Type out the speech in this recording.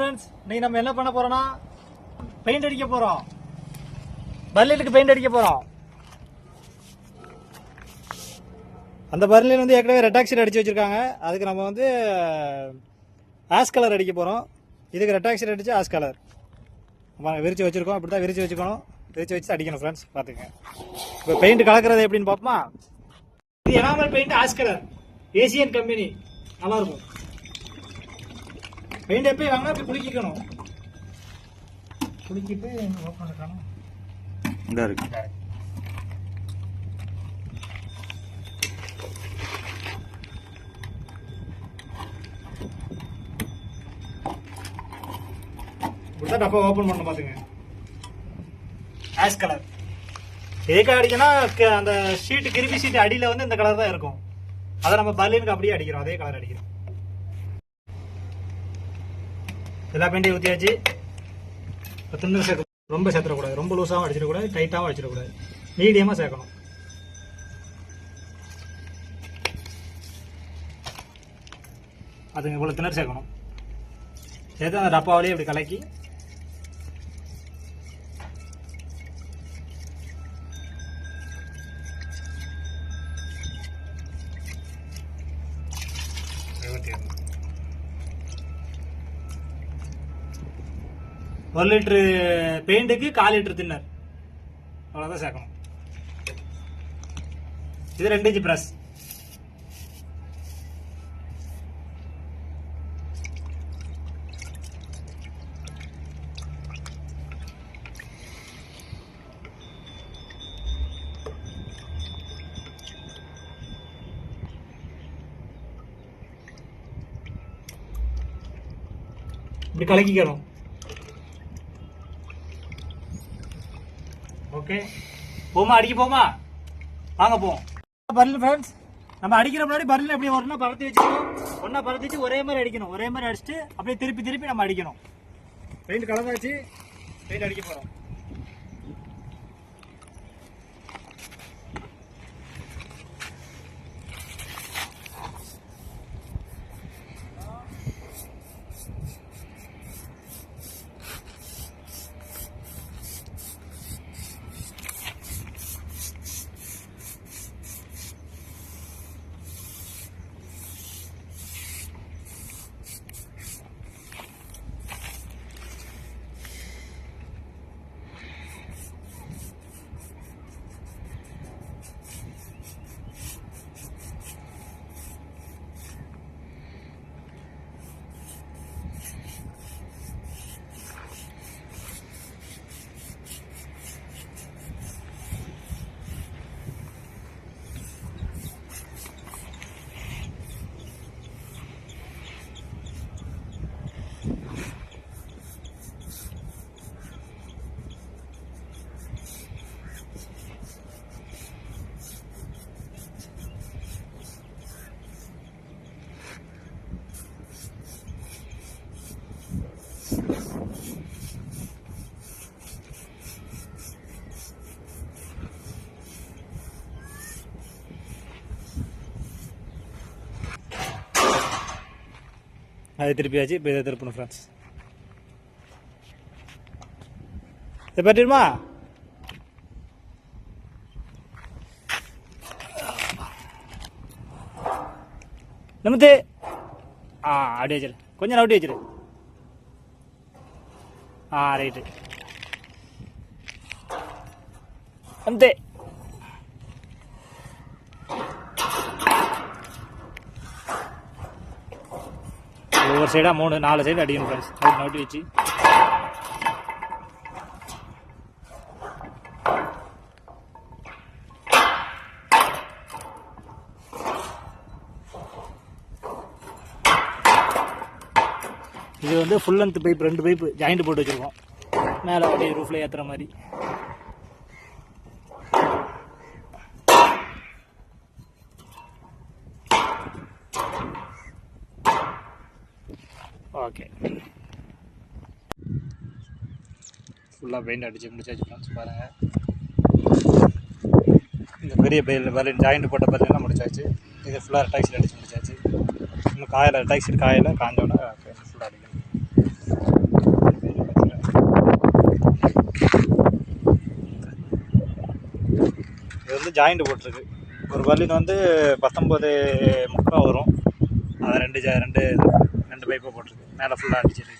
Friends, இன்னைக்கு நம்ம என்ன பண்ண போறோம்னா பெயிண்ட் அடிக்க போறோம். பர்லினுக்கு பெயிண்ட் அடிக்க போறோம். அந்த பர்லின் வந்து ஏற்கனவே ரெட் ஆக்சைடு அடிச்சு வச்சிருக்காங்க. அதுக்கு நம்ம வந்து ஆஷ் கலர் அடிக்க போறோம். இதுக்கு ரெட் ஆக்சைடு அடிச்சு ஆஷ் கலர் விரிச்சு வச்சிருக்கோம். அப்படிதான் விரிச்சு வச்சுக்கணும். விரிச்சு வச்சு அடிக்கணும் ஃப்ரெண்ட்ஸ். பாத்துங்க. இப்போ பெயிண்ட் கலக்கிறது எப்படின்னு பார்ப்போமா? இது enamel paint ash colour, Asian company, நல்லா இருக்கும். பெயிண்ட் எப்பயும் வாங்கினா போய் குளிக்கணும். குளிக்கிட்டு ஓப்பன் பண்ணிக்கணும். இந்த இருக்கு. இப்படிதான் டப்பா ஓப்பன் பண்ண பாத்துங்க. ஆஷ் கலர் எதுக்காக அடிக்கணும்? அந்த ஷீட் கிருமி ஷீட் அடியில வந்து இந்த கலர் தான் இருக்கும். அதை நம்ம பர்லினுக்கு அப்படியே அடிக்கிறோம். அதே கலர் அடிக்கிறோம். எல்லா பெயிண்டையும் ஊற்றியாச்சு. தின்னு சேர்க்க ரொம்ப சேர்த்துடக்கூடாது. ரொம்ப லூஸாகவும் அடிச்சிடக்கூடாது, டைட்டாகவும் அடிச்சிடக்கூடாது. மீடியமாக சேர்க்கணும். அதுங்க இவ்வளோ திணறு சேர்க்கணும். சேர்த்து அந்த டப்பாவிலேயே இப்படி கலக்கி ஒரு லிட்டரு பெயிண்ட்டுக்கு 1/4 லிட்டர் தின்னர், அவ்வளோதான் சேர்க்கணும். இது 2 இன்ச் பிரஷ். இப்படி கலக்கிக்கணும். ஓகே, போமா, அடிக்க போமா, வாங்க போவோம். பர்லின் ஃப்ரெண்ட்ஸ், நம்ம அடிக்கிற முன்னாடி பர்லின் எப்படி வரணும்னா பரத்தி வச்சுக்கணும். ஒன்னா பரத்தி வச்சு ஒரே மாதிரி அடிக்கணும். ஒரே மாதிரி அடிச்சுட்டு அப்படியே திருப்பி திருப்பி நம்ம அடிக்கணும். பெயிண்ட் கலந்தாச்சு, பெயிண்ட் அடிக்க போறோம். அதை திருப்பியாச்சு. இப்போ இதை திருப்பணும் ஃப்ரெண்ட்ஸ். இதை பற்றிடுமா? நமத்து அப்படி வச்சிரு, கொஞ்சம் நவுட்டி வச்சிரு. ரைட்டு. நமத்து ஒவ்வொரு சைடாக 3-4 சைடு அடிக்கணும் ஃப்ரெண்ட்ஸ். அது நோட்டி வச்சு இது வந்து full length pipe, 2 pipe joint போட்டு வச்சுருக்கோம். மேலே அப்படியே ரூஃபில் ஏற்றுற மாதிரி. ஓகே, ஃபுல்லாக பெயிண்ட் அடித்து முடிச்சாச்சு ஃப்ரெண்ட்ஸ். பாருங்கள், இந்த பெரிய பர்லின் ஜாயிண்ட் போட்ட பர்லின்லாம் முடிச்சாச்சு. இது ஃபுல்லாக டாக்ஸில் அடித்து முடிச்சாச்சு. இன்னும் காயில் டாக்ஸிட் காயில் காஞ்சோன்னா ஃபுல்லாக அடிக்கணும். இது வந்து ஜாயிண்ட் போட்டிருக்கு. ஒரு பர்லின் வந்து 19 முக்கா வரும். அதை ரெண்டு பைப்பை போட்டிருக்கு. மேலே ஃபுல்லாக அடிச்சிருக்கு.